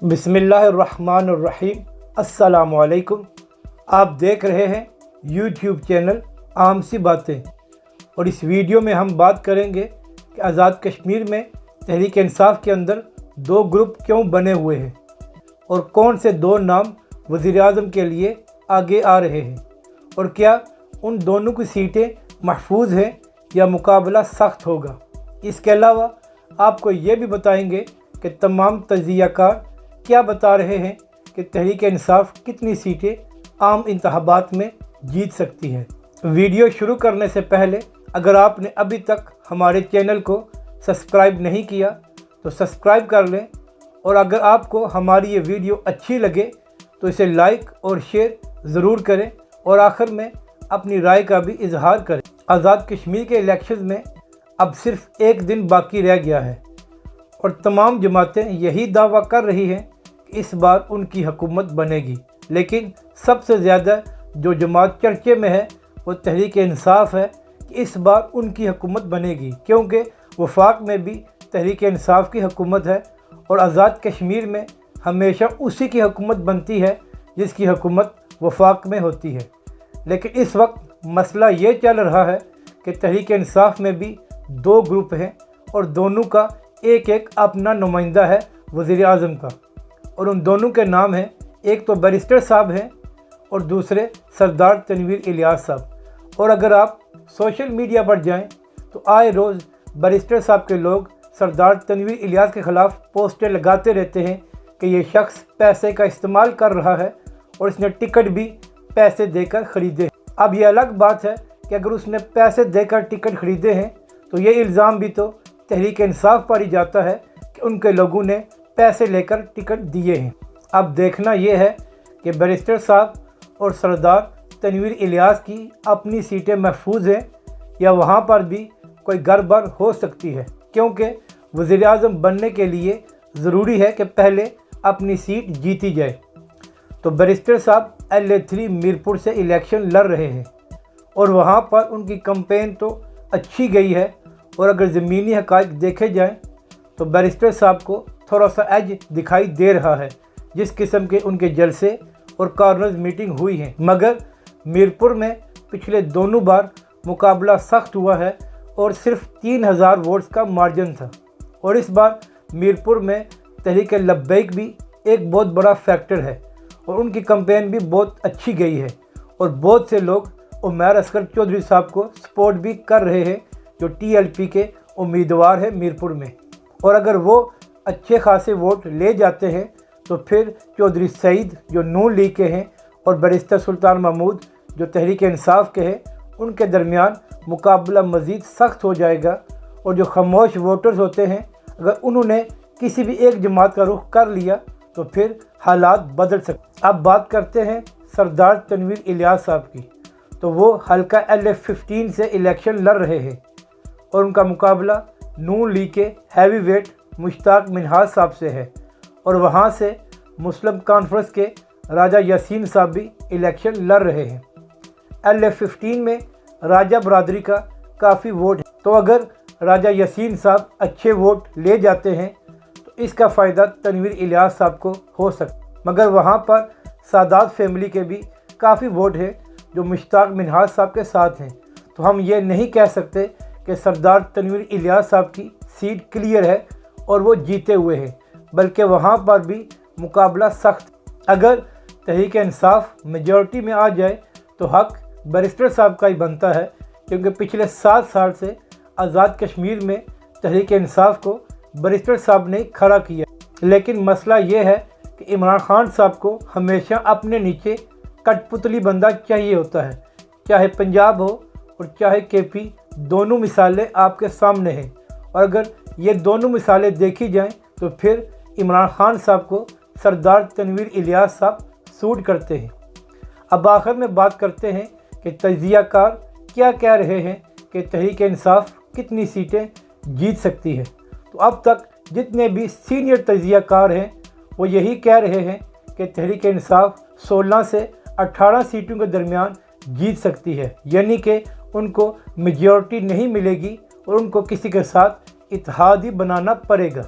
बिस्मिल्लाहिर्रहमानिर्रहीम। अस्सलाम वालेकुम। आप देख रहे हैं यूट्यूब चैनल आम सी बातें, और इस वीडियो में हम बात करेंगे कि आज़ाद कश्मीर में तहरीक इंसाफ के अंदर दो ग्रुप क्यों बने हुए हैं और कौन से दो नाम वज़ीर आज़म के लिए आगे आ रहे हैं, और क्या उन दोनों की सीटें महफूज हैं या मुकाबला सख्त होगा। इसके अलावा आपको ये भी बताएंगे कि तमाम तज्ज़ियाकार क्या बता रहे हैं कि तहरीक इंसाफ कितनी सीटें आम इंतखाबात में जीत सकती है। वीडियो शुरू करने से पहले अगर आपने अभी तक हमारे चैनल को सब्सक्राइब नहीं किया तो सब्सक्राइब कर लें, और अगर आपको हमारी ये वीडियो अच्छी लगे तो इसे लाइक और शेयर ज़रूर करें, और आखिर में अपनी राय का भी इजहार करें। आज़ाद कश्मीर के इलेक्शन में अब सिर्फ एक दिन बाकी रह गया है और तमाम जमातें यही दावा कर रही हैं कि इस बार उनकी हुकूमत बनेगी, लेकिन सबसे ज़्यादा जो जमात चर्चे में है वो तहरीक इंसाफ है कि इस बार उनकी हुकूमत बनेगी, क्योंकि वफाक में भी तहरीक इंसाफ की हुकूमत है और आज़ाद कश्मीर में हमेशा उसी की हुकूमत बनती है जिसकी हुकूमत वफाक में होती है। लेकिन इस वक्त मसला ये चल रहा है कि तहरीक इंसाफ में भी दो ग्रुप हैं और दोनों का एक एक अपना नुमाइंदा है वज़ीर आज़म का, और उन दोनों के नाम हैं, एक तो बैरिस्टर साहब हैं और दूसरे सरदार तनवीर इलियास साहब। और अगर आप सोशल मीडिया पर जाएं तो आए रोज़ बैरिस्टर साहब के लोग सरदार तनवीर इलियास के ख़िलाफ़ पोस्टर लगाते रहते हैं कि ये शख्स पैसे का इस्तेमाल कर रहा है और इसने टिकट भी पैसे देकर ख़रीदे। अब ये अलग बात है कि अगर उसने पैसे देकर टिकट ख़रीदे हैं तो ये इल्ज़ाम भी तो तहरीक इंसाफ पर ही जाता है कि उनके लोगों ने पैसे लेकर टिकट दिए हैं। अब देखना यह है कि बैरिस्टर साहब और सरदार तनवीर इलियास की अपनी सीटें महफूज हैं या वहाँ पर भी कोई गड़बड़ हो सकती है, क्योंकि वज़ीर आज़म बनने के लिए ज़रूरी है कि पहले अपनी सीट जीती जाए। तो बैरिस्टर साहब LA3 मीरपुर से इलेक्शन लड़ रहे हैं और वहाँ पर उनकी कैंपेन तो अच्छी गई है, और अगर ज़मीनी हक़ाइक़ देखे जाएँ तो बैरिस्टर साहब को थोड़ा सा एज दिखाई दे रहा है जिस किस्म के उनके जलसे और कॉर्नर्स मीटिंग हुई हैं। मगर मीरपुर में पिछले दोनों बार मुकाबला सख्त हुआ है और सिर्फ 3000 वोट्स का मार्जिन था, और इस बार मीरपुर में तहरीक लब्बैक भी एक बहुत बड़ा फैक्टर है और उनकी कैंपेन भी बहुत अच्छी गई है, और बहुत से लोग उमैर असगर चौधरी साहब को सपोर्ट भी कर रहे हैं जो TLP के उम्मीदवार हैं मीरपुर में। और अगर वो अच्छे खासे वोट ले जाते हैं तो फिर चौधरी सईद जो नून लीग के हैं और बैरिस्टर सुल्तान महमूद जो तहरीक इंसाफ के हैं, उनके दरमियान मुकाबला मज़ीद सख्त हो जाएगा, और जो खामोश वोटर्स होते हैं अगर उन्होंने किसी भी एक जमात का रुख कर लिया तो फिर हालात बदल सकते। अब बात करते हैं सरदार तनवीर इलियास साहब की। तो वो हल्का LA15 से इलेक्शन लड़ रहे हैं और उनका मुकाबला नून लीग के हैवी वेट मुश्ताक मिनहाज साहब से है, और वहाँ से मुस्लिम कॉन्फ्रेंस के राजा यासीन साहब भी इलेक्शन लड़ रहे हैं। LA15 में राजा बरादरी का काफ़ी वोट है, तो अगर राजा यासीन साहब अच्छे वोट ले जाते हैं तो इसका फ़ायदा तनवीर इलियास साहब को हो सकता। मगर वहाँ पर सादात फैमिली के भी काफ़ी वोट हैं जो मुश्ताक मिनहाज साहब के साथ हैं, तो हम ये नहीं कह सकते कि सरदार तनवीर इलियास साहब की सीट क्लियर है और वो जीते हुए हैं, बल्कि वहाँ पर भी मुकाबला सख्त। अगर तहरीक इंसाफ मेजॉरिटी में आ जाए तो हक बैरिस्टर साहब का ही बनता है, क्योंकि पिछले 7 साल से आज़ाद कश्मीर में तहरीक इंसाफ को बैरिस्टर साहब ने खड़ा किया। लेकिन मसला ये है कि इमरान खान साहब को हमेशा अपने नीचे कठपुतली बंदा चाहिए होता है, चाहे पंजाब हो और चाहे KP, दोनों मिसालें आपके सामने हैं, और अगर ये दोनों मिसालें देखी जाएं तो फिर इमरान खान साहब को सरदार तनवीर इलियास साहब सूट करते हैं। अब आखिर में बात करते हैं कि तज्ज़ियाकार क्या कह रहे हैं कि तहरीक इंसाफ कितनी सीटें जीत सकती है। तो अब तक जितने भी सीनियर तज्ज़ियाकार हैं वो यही कह रहे हैं कि तहरीक इंसाफ 16 से 18 सीटों के दरमियान जीत सकती है, यानी कि उनको मेजॉरिटी नहीं मिलेगी और उनको किसी के साथ इत्तेहाद ही बनाना पड़ेगा।